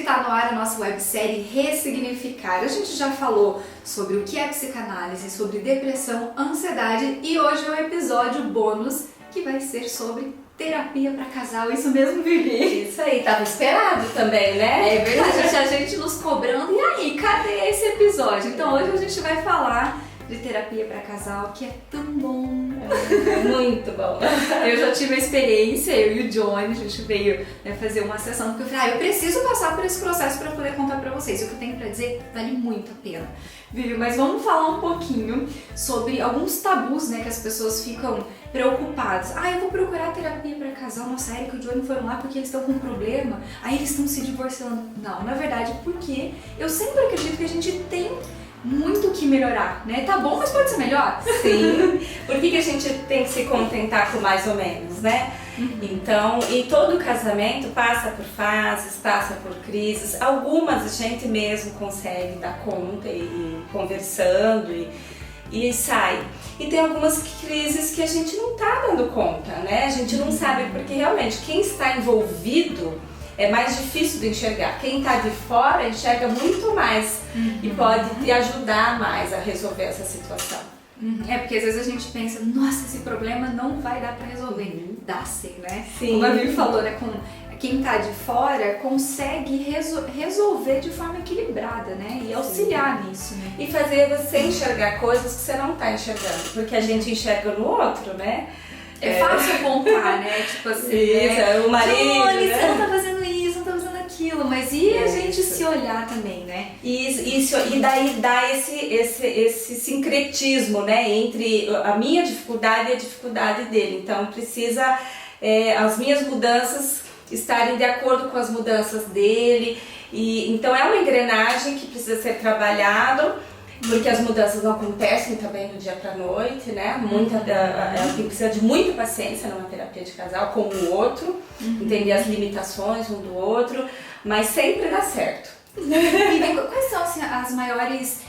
está no ar a nossa websérie Ressignificar. A gente já falou sobre o que é psicanálise, sobre depressão, ansiedade e hoje é um episódio bônus que vai ser sobre terapia para casal. Isso mesmo, Vivi? Isso aí, tava esperado também, né? É verdade, a gente nos cobrando. E aí, cadê esse episódio? Então hoje a gente vai falar de terapia para casal, que é tão bom. Muito bom. Eu já tive a experiência, eu e o Johnny, a gente veio fazer uma sessão, porque eu falei, eu preciso passar por esse processo para poder contar para vocês. O que eu tenho para dizer vale muito a pena. Vivi, mas vamos falar um pouquinho sobre alguns tabus, né, que as pessoas ficam preocupadas. Eu vou procurar terapia para casal, nossa, Erika e o Johnny foram lá porque eles estão com um problema, aí eles estão se divorciando. Não, na verdade, porque eu sempre acredito que a gente tem muito o que melhorar, né? Tá bom, mas pode ser melhor? Sim. Por que a gente tem que se contentar com mais ou menos, né? Então, e todo casamento passa por fases, passa por crises. Algumas a gente mesmo consegue dar conta e conversando e sai. E tem algumas crises que a gente não tá dando conta, né? A gente não sabe, porque realmente quem está envolvido é mais difícil de enxergar. Quem está de fora enxerga muito mais e pode te ajudar mais a resolver essa situação. É porque às vezes a gente pensa, nossa, esse problema não vai dar para resolver. Dá sim, né? Sim. Como a Vivi falou, né? Quem está de fora consegue resolver de forma equilibrada, né? E auxiliar nisso, né? E fazer você enxergar coisas que você não está enxergando, porque a gente enxerga no outro, né? É fácil apontar, né? Tipo assim, isso, o marido, Johnny, né? você não tá fazendo isso, não tá fazendo aquilo, mas e a gente se olhar também, né? Isso, e daí dá esse sincretismo, né? Entre a minha dificuldade e a dificuldade dele. Então precisa as minhas mudanças estarem de acordo com as mudanças dele. E então é uma engrenagem que precisa ser trabalhado. Porque as mudanças não acontecem também do dia pra noite, né? Precisa de muita paciência numa terapia de casal com o outro, entender as limitações um do outro, mas sempre dá certo. E quais são assim, as maiores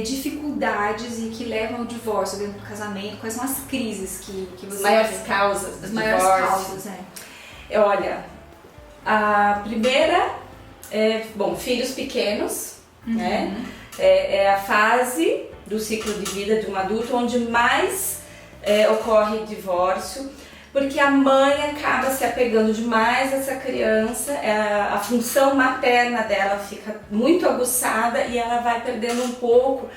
dificuldades e que levam ao divórcio dentro do casamento? Quais são as crises que você... As maiores causas do divórcio? As maiores causas, Olha, a primeira é, filhos pequenos, né? É a fase do ciclo de vida de um adulto onde mais ocorre divórcio, porque a mãe acaba se apegando demais a essa criança, a função materna dela fica muito aguçada e ela vai perdendo um pouco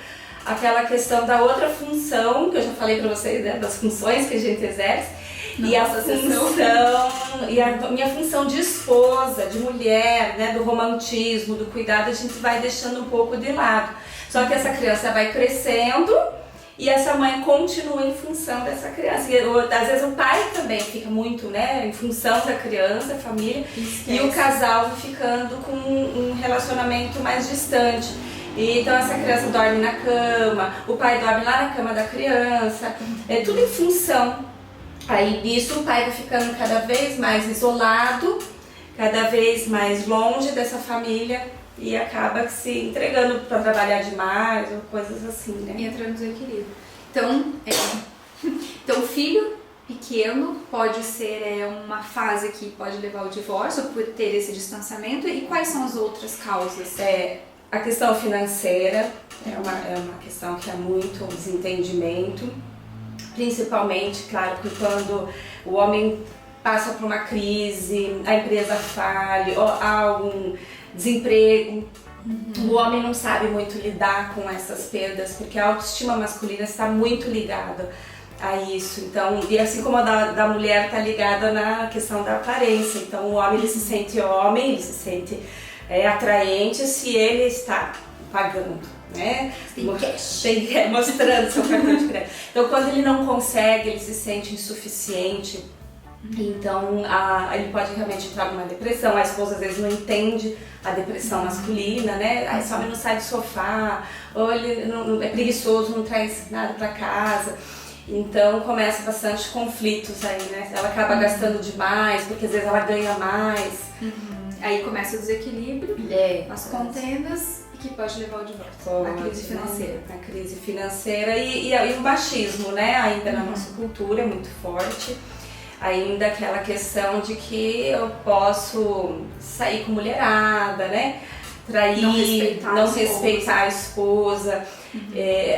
aquela questão da outra função, que eu já falei para vocês, né, das funções que a gente exerce. E a minha função de esposa, de mulher, né, do romantismo, do cuidado, a gente vai deixando um pouco de lado. Só que essa criança vai crescendo e essa mãe continua em função dessa criança. E, às vezes o pai também fica muito, né, em função da criança, da família, e o casal vai ficando com um relacionamento mais distante. E, então essa criança dorme na cama, o pai dorme lá na cama da criança, é tudo em função. Aí nisso o pai vai ficando cada vez mais isolado, cada vez mais longe dessa família e acaba se entregando para trabalhar demais ou coisas assim, né? E entrando no desequilíbrio. Então filho pequeno pode ser uma fase que pode levar ao divórcio por ter esse distanciamento. E quais são as outras causas? A questão financeira é uma questão que há muito desentendimento. Principalmente, claro, que quando o homem passa por uma crise, a empresa falha, ou há algum desemprego, o homem não sabe muito lidar com essas perdas, porque a autoestima masculina está muito ligada a isso. Então, e assim como a da mulher está ligada na questão da aparência, então o homem ele se sente homem, ele se sente atraente se ele está pagando. Né? Mostrando seu cartão de crédito. Então quando ele não consegue, ele se sente insuficiente. Então ele pode realmente entrar numa depressão. A esposa às vezes não entende a depressão masculina, né? Esse homem não sai do sofá, ou ele não, é preguiçoso, não traz nada para casa. Então começa bastante conflitos aí, né? Ela acaba gastando demais, porque às vezes ela ganha mais. Aí começa o desequilíbrio, as contendas, que pode levar ao divórcio, a crise financeira. A crise financeira e o machismo, né? Ainda na nossa cultura é muito forte. ainda aquela questão de que eu posso sair com mulherada, né? Trair, não respeitar a esposa.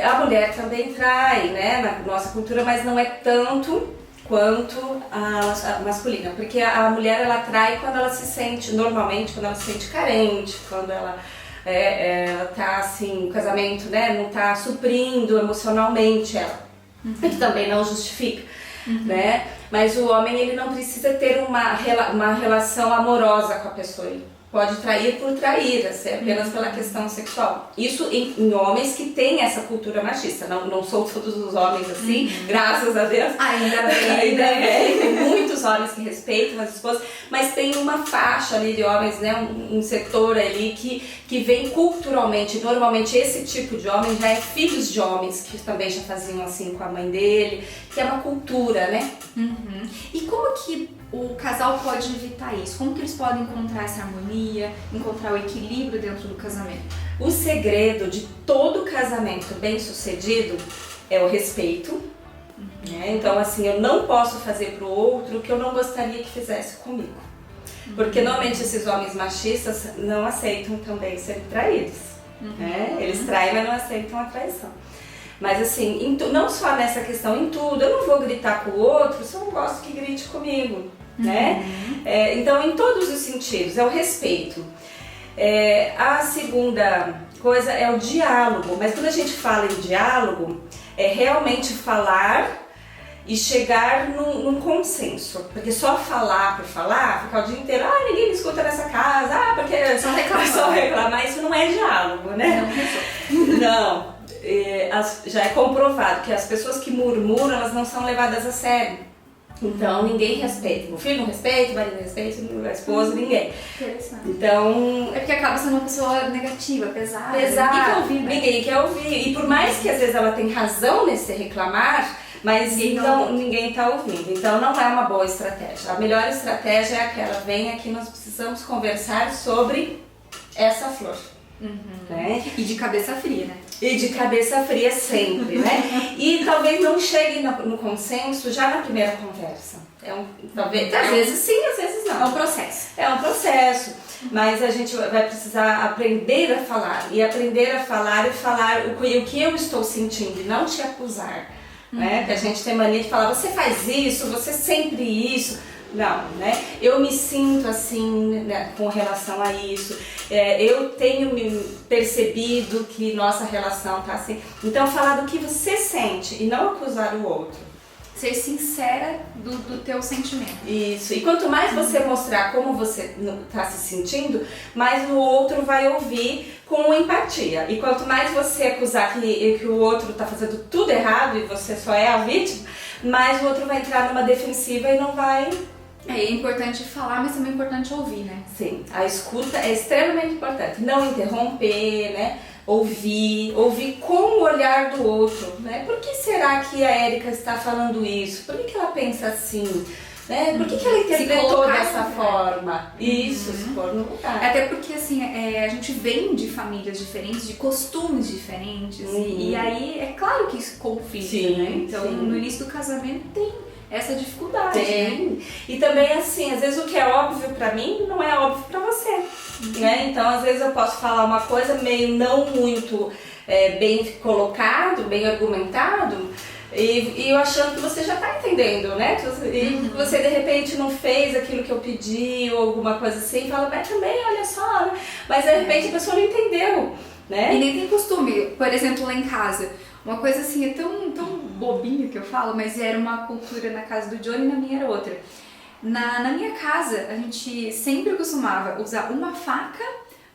A mulher também trai, né, na nossa cultura, mas não é tanto quanto a masculina, porque a mulher ela trai quando ela se sente, normalmente, quando ela se sente carente, quando ela tá assim, o casamento, né, não tá suprindo emocionalmente ela, que também não justifica, né, mas o homem ele não precisa ter uma relação amorosa com a pessoa, ele pode trair por trair, assim, apenas pela questão sexual. Isso em homens que têm essa cultura machista. Não sou todos os homens assim, graças a Deus. Ainda bem. Ainda bem. Tem muitos homens que respeitam as esposas, mas tem uma faixa ali de homens, né, um setor ali que vem culturalmente. Normalmente esse tipo de homem já é filhos de homens que também já faziam assim com a mãe dele, que é uma cultura, né? E como que o casal pode evitar isso? Como que eles podem encontrar essa harmonia, encontrar o equilíbrio dentro do casamento? O segredo de todo casamento bem sucedido é o respeito. Né? Então, assim, eu não posso fazer pro outro o que eu não gostaria que fizesse comigo. Porque normalmente esses homens machistas não aceitam também ser traídos. Né? Eles traem, mas não aceitam a traição. Mas assim, não só nessa questão, em tudo, eu não vou gritar com o outro se eu não gosto que grite comigo, né? Então, em todos os sentidos, é o respeito. A segunda coisa é o diálogo, mas quando a gente fala em diálogo, é realmente falar e chegar num consenso, porque só falar por falar, ficar o dia inteiro, ninguém me escuta nessa casa, porque só reclamar, isso não é diálogo, né? Não. Já é comprovado que as pessoas que murmuram, elas não são levadas a sério. Então ninguém respeita. O filho não respeita, o marido não respeita, a esposa, ninguém. Interessante. Então, é porque acaba sendo uma pessoa negativa, pesada. Ninguém quer ouvir, né? Ninguém quer ouvir. E por mais que às vezes ela tenha razão nesse reclamar, mas ninguém está ouvindo. Então não é uma boa estratégia. A melhor estratégia é aquela, vem aqui, nós precisamos conversar sobre essa flor. Né? E de cabeça fria, né? E de cabeça fria sempre, né? E talvez não chegue no consenso já na primeira conversa. Talvez, às vezes sim, às vezes não. É um processo. É um processo, mas a gente vai precisar aprender a falar. E aprender a falar e falar o que eu estou sentindo e não te acusar. Né? Que a gente tem mania de falar, você faz isso, você sempre isso. Não, né? Eu me sinto assim, né, com relação a isso. Eu tenho me percebido que nossa relação tá assim. Então, falar do que você sente e não acusar o outro. Ser sincera do teu sentimento. Isso. E quanto mais você mostrar como você tá se sentindo, mais o outro vai ouvir com empatia. E quanto mais você acusar que o outro tá fazendo tudo errado e você só é a vítima, mais o outro vai entrar numa defensiva e não vai... É importante falar, mas também é importante ouvir, né? Sim, a escuta é extremamente importante. Não interromper, né? Ouvir com o olhar do outro, né? Por que será que a Érica está falando isso? Por que ela pensa assim? Né? Por que ela interpretou dessa forma? Isso, se pôr no lugar. Até porque assim, a gente vem de famílias diferentes, de costumes diferentes, e aí é claro que isso conflita, né? Então no início do casamento tem essa dificuldade. Tem. Né? E também assim, às vezes o que é óbvio pra mim não é óbvio pra você. Né? Então às vezes eu posso falar uma coisa meio não muito bem colocado, bem argumentado, e eu achando que você já tá entendendo, né? E você de repente não fez aquilo que eu pedi ou alguma coisa assim, e fala, mas também, olha só, né? Mas de repente a pessoa não entendeu, né? E nem tem costume, por exemplo, lá em casa, uma coisa assim, é tão bobinha que eu falo, mas era uma cultura na casa do Johnny e na minha era outra. Na minha casa, a gente sempre costumava usar uma faca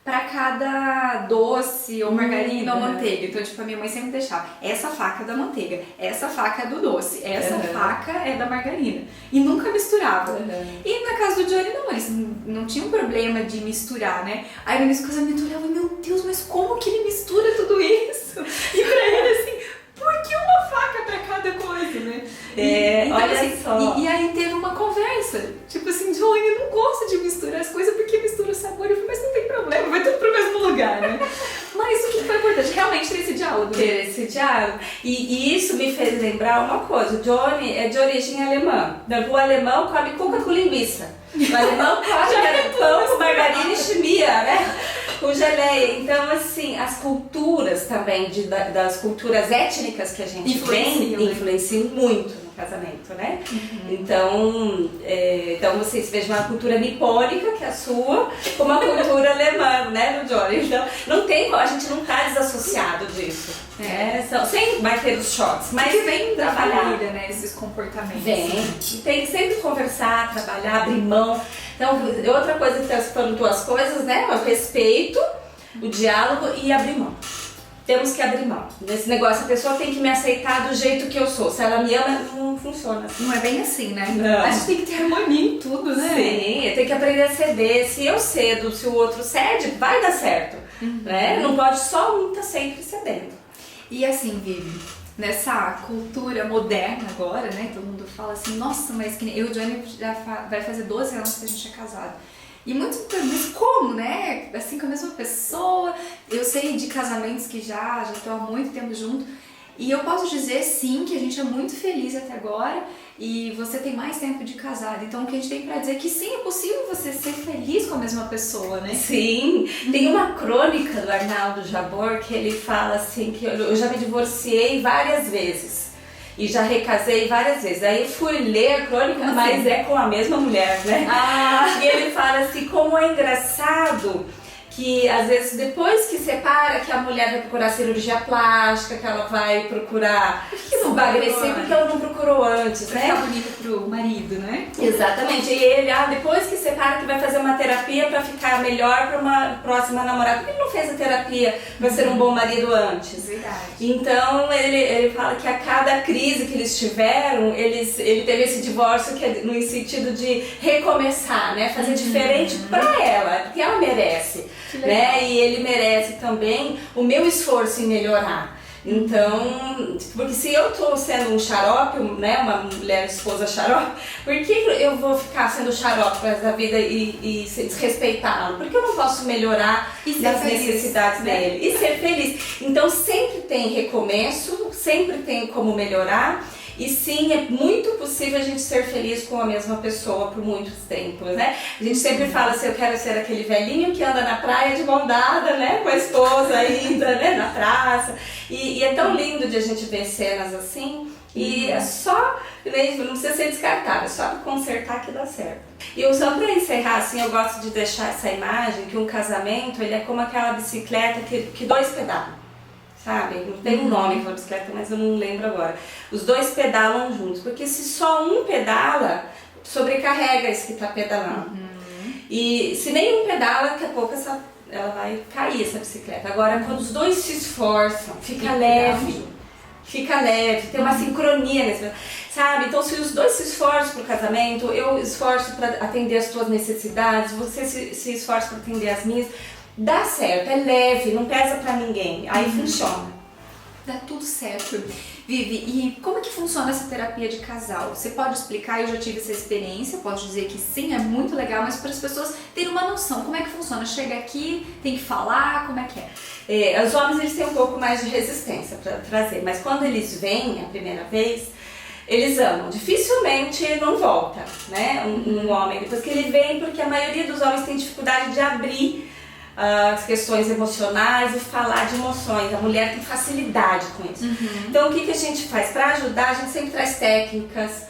para cada doce ou margarina ou manteiga. Então, tipo, a minha mãe sempre deixava essa faca é da manteiga, essa faca é do doce, essa faca é da margarina. E nunca misturava. E na casa do Johnny, não, eles não tinham problema de misturar, né? Aí no início do casamento eu olhava, meu Deus, mas como que ele mistura tudo isso? E pra ele, assim, por que uma faca pra cada coisa, né? Então, olha assim, só. E aí teve uma conversa, tipo assim, Johnny, eu não gosto de misturar as coisas porque mistura o sabor. Eu falei, mas não tem problema, vai tudo pro mesmo lugar, né? Mas o que foi importante? Realmente ter esse diálogo. diálogo. Ter esse diálogo. E isso me fez lembrar uma coisa, o Johnny é de origem alemã. O alemão come cuca com linguiça. O alemão come pão com margarina e chimia, né? Com geleia. Então, assim, as culturas também, das culturas étnicas que a gente influenciam muito no casamento, né? Então vocês vejam uma cultura nipônica, que é a sua, com uma cultura alemã, né, do Johnny. Então, não tem, a gente não está desassociado disso. Sempre vai ter os choques, mas que vem da trabalhar, família, né, esses comportamentos. Tem que sempre conversar, trabalhar, abrir mão. Então, outra coisa que você falou, duas coisas, né? O respeito, o diálogo e abrir mão. Temos que abrir mão. Nesse negócio, a pessoa tem que me aceitar do jeito que eu sou. Se ela me ama, não funciona assim. Não é bem assim, né? Não. A gente tem que ter harmonia em tudo, né? Sim, eu tenho que aprender a ceder. Se eu cedo, se o outro cede, vai dar certo. Né? Não pode só um estar sempre cedendo. E assim, Vivi, nessa cultura moderna agora, né? Todo mundo fala assim, nossa, mas que nem eu e o Johnny já vai fazer 12 anos que a gente é casado. E muitos perguntam, mas como, né? Assim, com a mesma pessoa. Eu sei de casamentos que já estão há muito tempo junto. E eu posso dizer, sim, que a gente é muito feliz até agora. E você tem mais tempo de casado. Então, o que a gente tem pra dizer é que sim, é possível você ser feliz com a mesma pessoa, né? Sim. Tem uma crônica do Arnaldo Jabor que ele fala assim, que eu já me divorciei várias vezes. E já recasei várias vezes. Aí eu fui ler a crônica, mas é com a mesma mulher, né? E ele fala assim, como é engraçado que às vezes depois que separa, que a mulher vai procurar cirurgia plástica, que ela vai procurar emagrecer porque ela não procurou antes, né? Ficar bonito pro marido, né? Exatamente. E ele, depois que separa, que vai fazer uma terapia pra ficar melhor pra uma próxima namorada. Por que ele não fez a terapia pra ser um bom marido antes? Verdade. Então ele fala que a cada crise que eles tiveram, ele teve esse divórcio que é no sentido de recomeçar, né? Fazer diferente pra ela, porque ela merece. Né? E ele merece também o meu esforço em melhorar. Então, porque se eu tô sendo um xarope, né, uma mulher esposa xarope, por que eu vou ficar sendo xarope pro resto da vida e desrespeitá-lo? Porque eu não posso melhorar as necessidades dele e ser feliz. Então sempre tem recomeço, sempre tem como melhorar. E sim, é muito possível a gente ser feliz com a mesma pessoa por muitos tempos, né? A gente sempre fala assim, eu quero ser aquele velhinho que anda na praia de mão dada, né? Com a esposa ainda, né? Na praça. E é tão lindo de a gente ver cenas assim. E é só, não precisa ser descartável, é só consertar que dá certo. E só pra encerrar, assim, eu gosto de deixar essa imagem que um casamento, ele é como aquela bicicleta que dois pedalam. Sabe? Não tem um nome para bicicleta, mas eu não lembro agora. Os dois pedalam juntos, porque se só um pedala, sobrecarrega esse que está pedalando. E se nenhum pedala, daqui a pouco ela vai cair, essa bicicleta. Agora, quando os dois se esforçam, fica leve, tem uma sincronia nesse, sabe? Então, se os dois se esforçam para o casamento, eu esforço para atender as tuas necessidades, você se esforça para atender as minhas, dá certo, é leve, não pesa pra ninguém, aí funciona. Dá tudo certo. Vivi, e como é que funciona essa terapia de casal? Você pode explicar? Eu já tive essa experiência, posso dizer que sim, é muito legal, mas para as pessoas terem uma noção, como é que funciona? Chega aqui, tem que falar, como é que é? Os homens eles têm um pouco mais de resistência para trazer, mas quando eles vêm a primeira vez, eles amam, dificilmente não volta, né? Um homem, depois que ele vem, porque a maioria dos homens tem dificuldade de abrir as questões emocionais e falar de emoções. A mulher tem facilidade com isso. Então o que a gente faz? Para ajudar, a gente sempre traz técnicas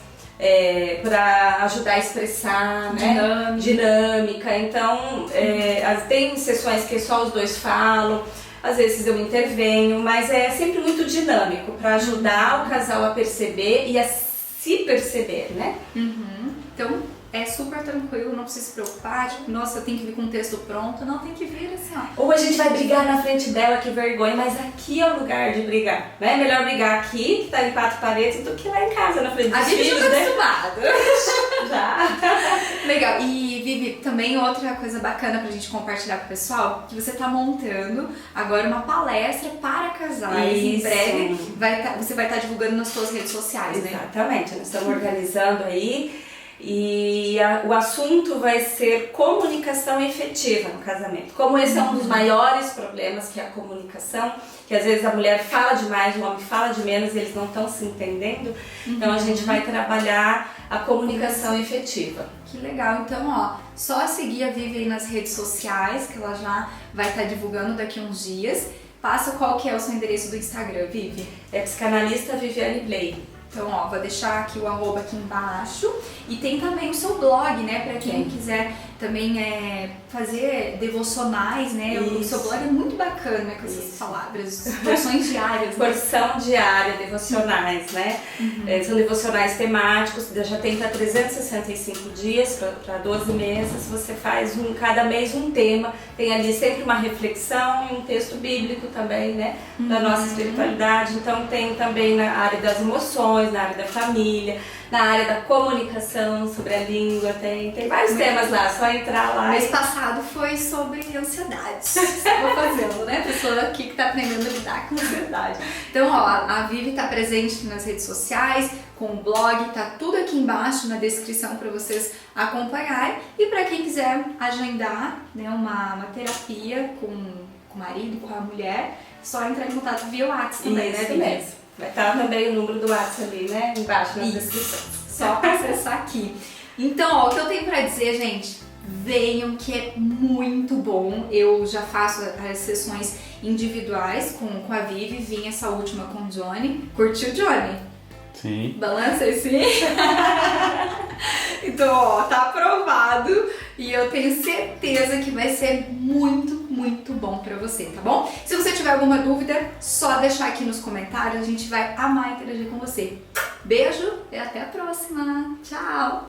para ajudar a expressar, né? Dinâmica. Então tem sessões que só os dois falam, às vezes eu intervenho, mas é sempre muito dinâmico para ajudar o casal a perceber e a se perceber, né? Então é super tranquilo, não precisa se preocupar, tipo, nossa, eu tenho que vir com um texto pronto, não, tem que vir assim, ó. Ou a gente vai brigar na frente dela, que vergonha, mas aqui é o lugar de brigar, né? Melhor brigar aqui, que tá em quatro paredes, do que lá em casa, na frente dos filhos, né? A gente já tá acostumada. Já. Legal, e Vivi, também outra coisa bacana pra gente compartilhar com o pessoal, que você tá montando agora uma palestra para casais. Em breve você vai estar divulgando nas suas redes sociais, né? Exatamente, nós estamos organizando aí. E o assunto vai ser comunicação efetiva no casamento. Como esse é um dos maiores problemas, que é a comunicação, que às vezes a mulher fala demais, o homem fala de menos e eles não estão se entendendo. Então a gente vai trabalhar a comunicação efetiva. Que legal, então ó, só seguir a Vivi aí nas redes sociais, que ela já vai estar divulgando daqui a uns dias. Passa qual que é o seu endereço do Instagram, Vivi? É psicanalista Viviane Bley. Então, ó, vou deixar aqui o arroba aqui embaixo. E tem também o seu blog, né? Pra quem quiser também fazer devocionais, né? O seu blog é muito bacana, né? Com essas palavras, porções diárias. Né? Porção diária, devocionais, né? São devocionais temáticos, já tem para 365 dias, para 12 meses. Você faz cada mês um tema. Tem ali sempre uma reflexão e um texto bíblico também, né? Da nossa espiritualidade. Então tem também na área das emoções, na área da família, na área da comunicação, sobre a língua, tem vários temas lá, só entrar lá. Mês passado foi sobre ansiedade, estava fazendo, né? Pessoa aqui que tá aprendendo a lidar com ansiedade. Então, ó, a Vivi tá presente nas redes sociais, com o blog, tá tudo aqui embaixo na descrição para vocês acompanharem. E para quem quiser agendar, né, uma terapia com o marido, com a mulher, só entrar em contato via WhatsApp também, né, Vivi? Mesmo. Vai estar também o número do WhatsApp ali, né? Embaixo na descrição. Só acessar aqui. Então, ó, o que eu tenho pra dizer, gente, venham, que é muito bom. Eu já faço as sessões individuais com a Vivi, vim essa última com o Johnny. Curtiu, Johnny? Sim. Balança sim. Então, ó, tá aprovado e eu tenho certeza que vai ser muito, muito bom pra você, tá bom? Se você tiver alguma dúvida, só deixar aqui nos comentários, a gente vai amar interagir com você. Beijo e até a próxima. Tchau!